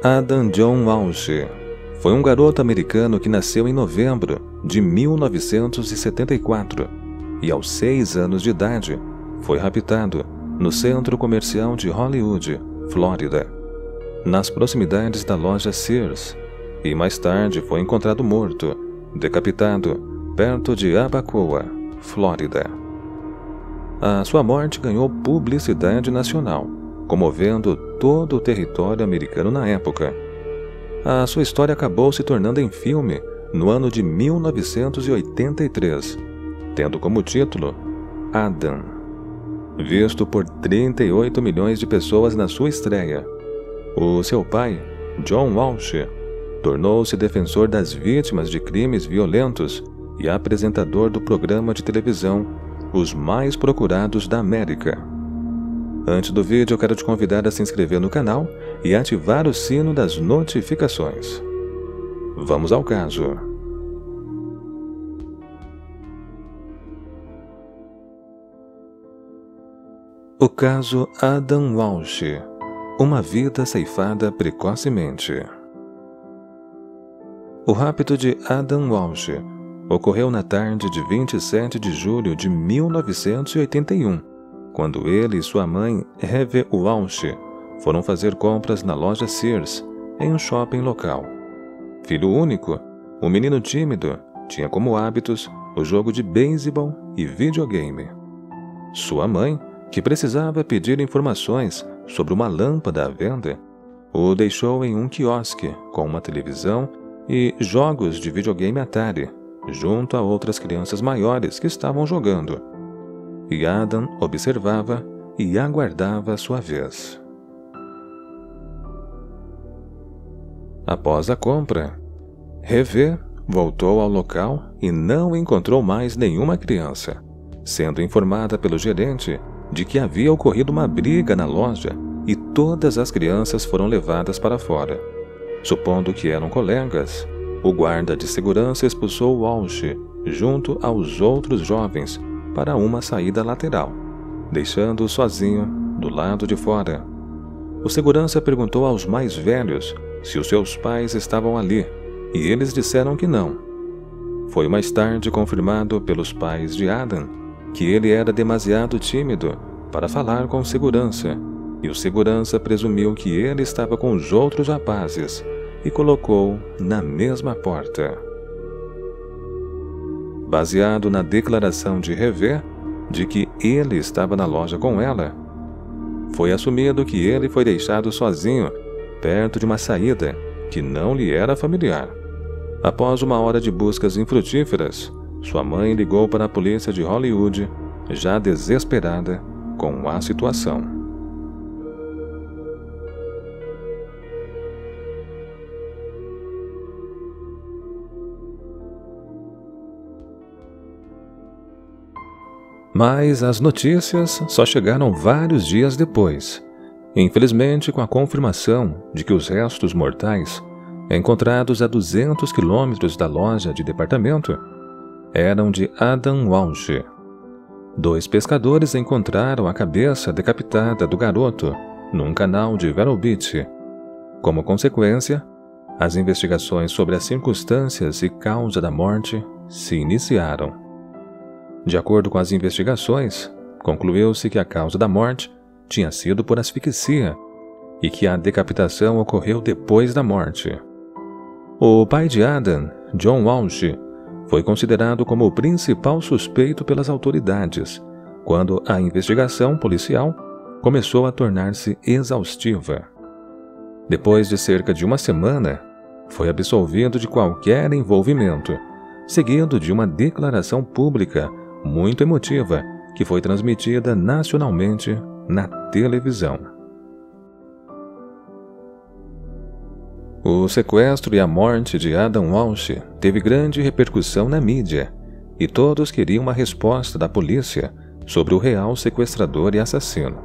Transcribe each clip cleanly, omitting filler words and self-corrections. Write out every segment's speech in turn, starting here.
Adam John Walsh foi um garoto americano que nasceu em novembro de 1974 e, aos 6 anos de idade, foi raptado no centro comercial de Hollywood, Flórida, nas proximidades da loja Sears, e mais tarde foi encontrado morto, decapitado, perto de Abacoa, Flórida. A sua morte ganhou publicidade nacional, comovendo todo o território americano na época. A sua história acabou se tornando em filme no ano de 1983, tendo como título Adam, visto por 38 milhões de pessoas na sua estreia. O seu pai, John Walsh, tornou-se defensor das vítimas de crimes violentos e apresentador do programa de televisão Os Mais Procurados da América. Antes do vídeo, eu quero te convidar a se inscrever no canal e ativar o sino das notificações. Vamos ao caso. O caso Adam Walsh, uma vida ceifada precocemente. O rapto de Adam Walsh ocorreu na tarde de 27 de julho de 1981, quando ele e sua mãe, Eve Walsh, foram fazer compras na loja Sears, em um shopping local. Filho único, o menino tímido tinha como hábitos o jogo de beisebol e videogame. Sua mãe, que precisava pedir informações sobre uma lâmpada à venda, o deixou em um quiosque com uma televisão e jogos de videogame Atari, junto a outras crianças maiores que estavam jogando. E Adam observava e aguardava a sua vez. Após a compra, Eve voltou ao local e não encontrou mais nenhuma criança, sendo informada pelo gerente de que havia ocorrido uma briga na loja e todas as crianças foram levadas para fora. Supondo que eram colegas, o guarda de segurança expulsou Walsh junto aos outros jovens para uma saída lateral, deixando-o sozinho do lado de fora. O segurança perguntou aos mais velhos se os seus pais estavam ali, e eles disseram que não. Foi mais tarde confirmado pelos pais de Adam que ele era demasiado tímido para falar com o segurança, e o segurança presumiu que ele estava com os outros rapazes e colocou na mesma porta. Baseado na declaração de Eve de que ele estava na loja com ela, foi assumido que ele foi deixado sozinho perto de uma saída que não lhe era familiar. Após uma hora de buscas infrutíferas, sua mãe ligou para a polícia de Hollywood, já desesperada com a situação. Mas as notícias só chegaram vários dias depois, infelizmente com a confirmação de que os restos mortais, encontrados a 200 quilômetros da loja de departamento, eram de Adam Walsh. 2 pescadores encontraram a cabeça decapitada do garoto num canal de Vero Beach. Como consequência, as investigações sobre as circunstâncias e causa da morte se iniciaram. De acordo com as investigações, concluiu-se que a causa da morte tinha sido por asfixia e que a decapitação ocorreu depois da morte. O pai de Adam, John Walsh, foi considerado como o principal suspeito pelas autoridades quando a investigação policial começou a tornar-se exaustiva. Depois de cerca de uma semana, foi absolvido de qualquer envolvimento, seguido de uma declaração pública muito emotiva que foi transmitida nacionalmente na televisão. O sequestro e a morte de Adam Walsh teve grande repercussão na mídia, e todos queriam uma resposta da polícia sobre o real sequestrador e assassino.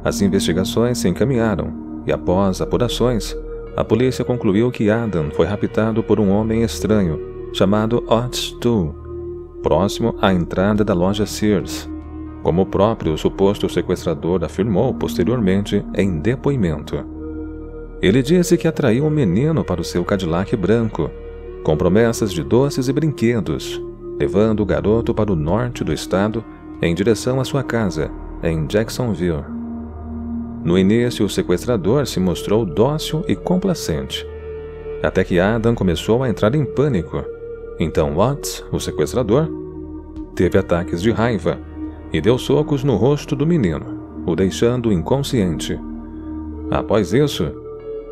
As investigações se encaminharam, e após apurações, a polícia concluiu que Adam foi raptado por um homem estranho chamado Otis Toole, próximo à entrada da loja Sears, como o próprio suposto sequestrador afirmou posteriormente em depoimento. Ele disse que atraiu um menino para o seu Cadillac branco, com promessas de doces e brinquedos, levando o garoto para o norte do estado em direção à sua casa, em Jacksonville. No início, o sequestrador se mostrou dócil e complacente, até que Adam começou a entrar em pânico. Então Watts, o sequestrador, teve ataques de raiva e deu socos no rosto do menino, o deixando inconsciente. Após isso,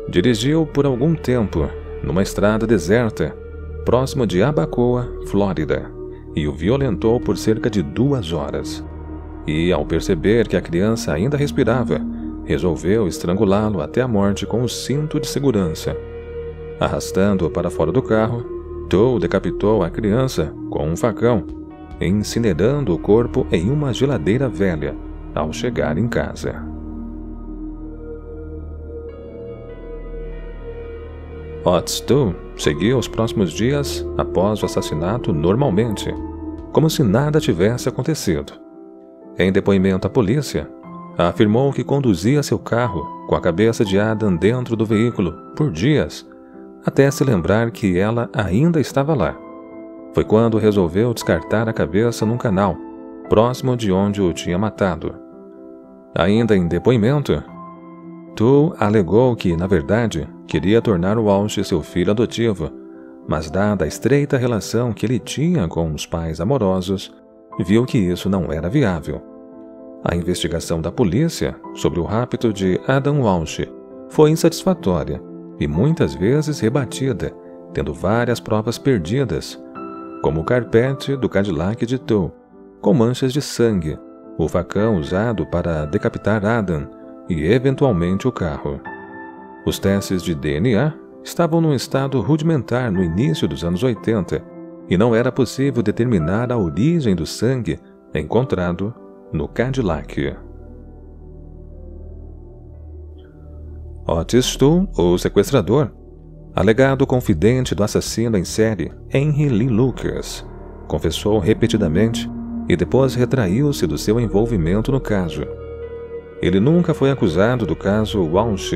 dirigiu por algum tempo numa estrada deserta, próximo de Abacoa, Flórida, e o violentou por cerca de 2 horas. E, ao perceber que a criança ainda respirava, resolveu estrangulá-lo até a morte com o cinto de segurança. Arrastando-o para fora do carro, Tow decapitou a criança com um facão, incinerando o corpo em uma geladeira velha ao chegar em casa. Otis Tow seguiu os próximos dias após o assassinato normalmente, como se nada tivesse acontecido. Em depoimento à polícia, afirmou que conduzia seu carro com a cabeça de Adam dentro do veículo por dias, até se lembrar que ela ainda estava lá. Foi quando resolveu descartar a cabeça num canal, próximo de onde o tinha matado. Ainda em depoimento, Tow alegou que, na verdade, queria tornar Walsh seu filho adotivo, mas dada a estreita relação que ele tinha com os pais amorosos, viu que isso não era viável. A investigação da polícia sobre o rapto de Adam Walsh foi insatisfatória e muitas vezes rebatida, tendo várias provas perdidas, como o carpete do Cadillac de Tow, com manchas de sangue, o facão usado para decapitar Adam e, eventualmente, o carro. Os testes de DNA estavam num estado rudimentar no início dos anos 80 e não era possível determinar a origem do sangue encontrado no Cadillac. Otis Tow, o sequestrador, alegado confidente do assassino em série Henry Lee Lucas, confessou repetidamente e depois retraiu-se do seu envolvimento no caso. Ele nunca foi acusado do caso Walsh,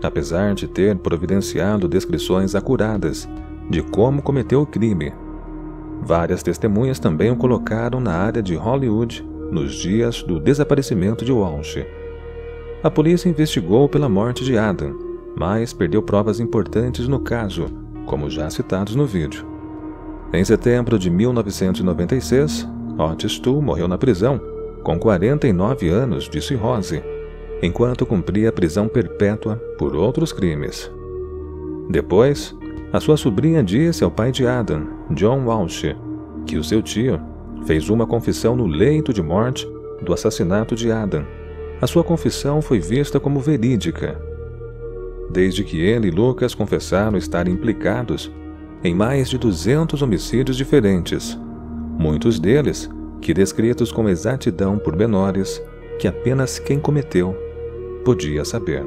apesar de ter providenciado descrições acuradas de como cometeu o crime. Várias testemunhas também o colocaram na área de Hollywood nos dias do desaparecimento de Walsh. A polícia investigou pela morte de Adam, mas perdeu provas importantes no caso, como já citados no vídeo. Em setembro de 1996, Otis Tow morreu na prisão, com 49 anos de cirrose, enquanto cumpria prisão perpétua por outros crimes. Depois, a sua sobrinha disse ao pai de Adam, John Walsh, que o seu tio fez uma confissão no leito de morte do assassinato de Adam. A sua confissão foi vista como verídica, desde que ele e Lucas confessaram estar implicados em mais de 200 homicídios diferentes, muitos deles que descritos com exatidão por menores que apenas quem cometeu podia saber.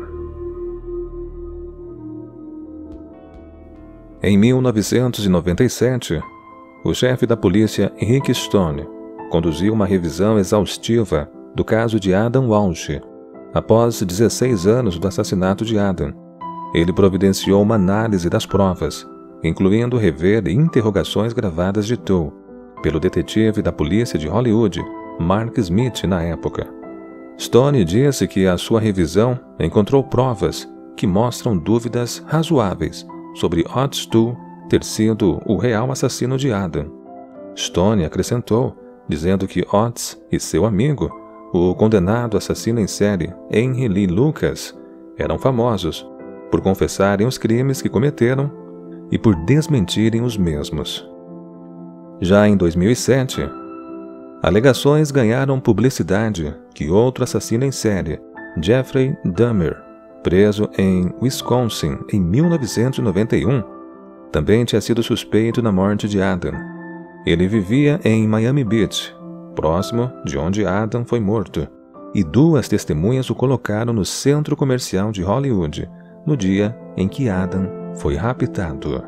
Em 1997, o chefe da polícia Rick Stone conduziu uma revisão exaustiva do caso de Adam Walsh. Após 16 anos do assassinato de Adam, ele providenciou uma análise das provas, incluindo rever interrogações gravadas de Tow pelo detetive da polícia de Hollywood, Mark Smith, na época. Stone disse que a sua revisão encontrou provas que mostram dúvidas razoáveis sobre Otis Tow ter sido o real assassino de Adam. Stone acrescentou, dizendo que Otis e seu amigo, o condenado assassino em série Henry Lee Lucas, eram famosos por confessarem os crimes que cometeram e por desmentirem os mesmos. Já em 2007, alegações ganharam publicidade que outro assassino em série, Jeffrey Dahmer, preso em Wisconsin em 1991, também tinha sido suspeito na morte de Adam. Ele vivia em Miami Beach, próximo de onde Adam foi morto, e 2 testemunhas o colocaram no centro comercial de Hollywood no dia em que Adam foi raptado.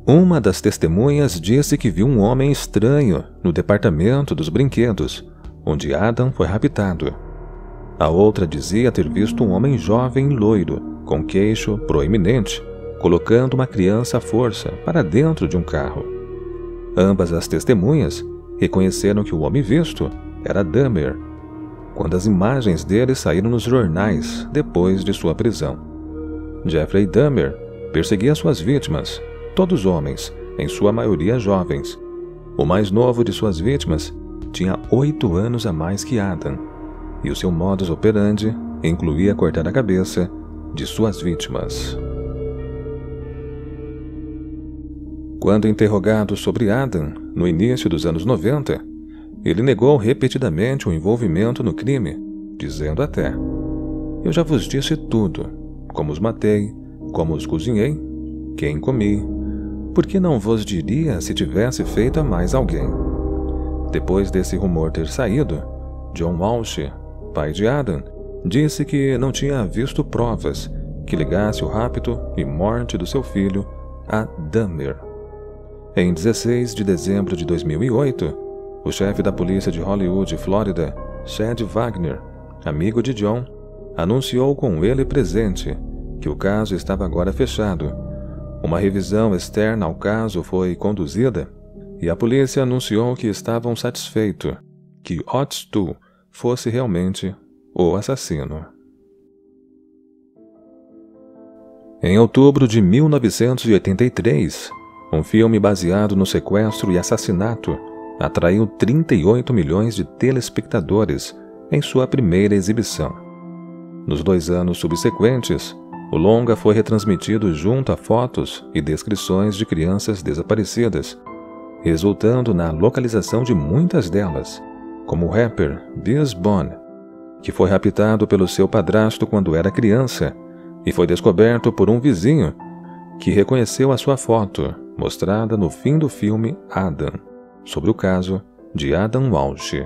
Uma das testemunhas disse que viu um homem estranho no departamento dos brinquedos, onde Adam foi raptado. A outra dizia ter visto um homem jovem e loiro, com queixo proeminente, colocando uma criança à força para dentro de um carro. Ambas as testemunhas reconheceram que o homem visto era Dahmer, quando as imagens dele saíram nos jornais depois de sua prisão. Jeffrey Dahmer perseguia suas vítimas, todos homens, em sua maioria jovens. O mais novo de suas vítimas tinha 8 anos a mais que Adam, e o seu modus operandi incluía cortar a cabeça de suas vítimas. Quando interrogado sobre Adam, no início dos anos 90, ele negou repetidamente o envolvimento no crime, dizendo até: "Eu já vos disse tudo, como os matei, como os cozinhei, quem comi, por que não vos diria se tivesse feito a mais alguém?" Depois desse rumor ter saído, John Walsh, pai de Adam, disse que não tinha visto provas que ligasse o rapto e morte do seu filho a Dahmer. Em 16 de dezembro de 2008, o chefe da polícia de Hollywood, Flórida, Chad Wagner, amigo de John, anunciou com ele presente que o caso estava agora fechado. Uma revisão externa ao caso foi conduzida e a polícia anunciou que estavam satisfeitos que Otis Toole fosse realmente o assassino. Em outubro de 1983, um filme baseado no sequestro e assassinato atraiu 38 milhões de telespectadores em sua primeira exibição. Nos 2 anos subsequentes, o longa foi retransmitido junto a fotos e descrições de crianças desaparecidas, resultando na localização de muitas delas, como o rapper Biz Bone, que foi raptado pelo seu padrasto quando era criança e foi descoberto por um vizinho que reconheceu a sua foto, mostrada no fim do filme Adam, sobre o caso de Adam Walsh.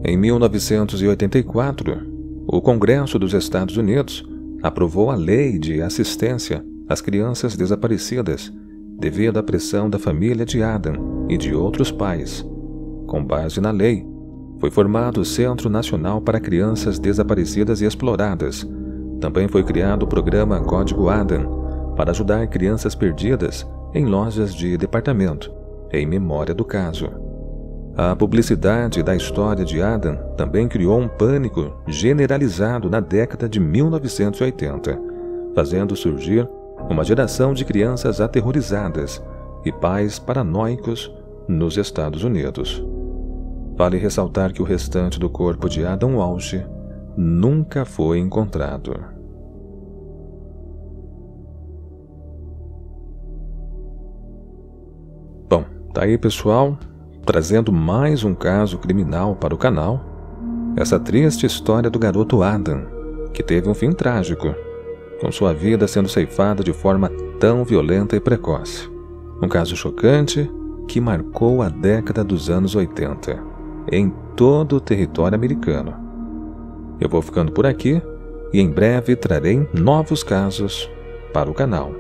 Em 1984, o Congresso dos Estados Unidos aprovou a Lei de Assistência às Crianças Desaparecidas, devido à pressão da família de Adam e de outros pais. Com base na lei, foi formado o Centro Nacional para Crianças Desaparecidas e Exploradas. Também foi criado o programa Código Adam, para ajudar crianças perdidas em lojas de departamento, em memória do caso. A publicidade da história de Adam também criou um pânico generalizado na década de 1980, fazendo surgir uma geração de crianças aterrorizadas e pais paranoicos nos Estados Unidos. Vale ressaltar que o restante do corpo de Adam Walsh nunca foi encontrado. Bom, tá aí, pessoal, trazendo mais um caso criminal para o canal. Essa triste história do garoto Adam, que teve um fim trágico, com sua vida sendo ceifada de forma tão violenta e precoce. Um caso chocante que marcou a década dos anos 80, em todo o território americano. Eu vou ficando por aqui e em breve trarei novos casos para o canal.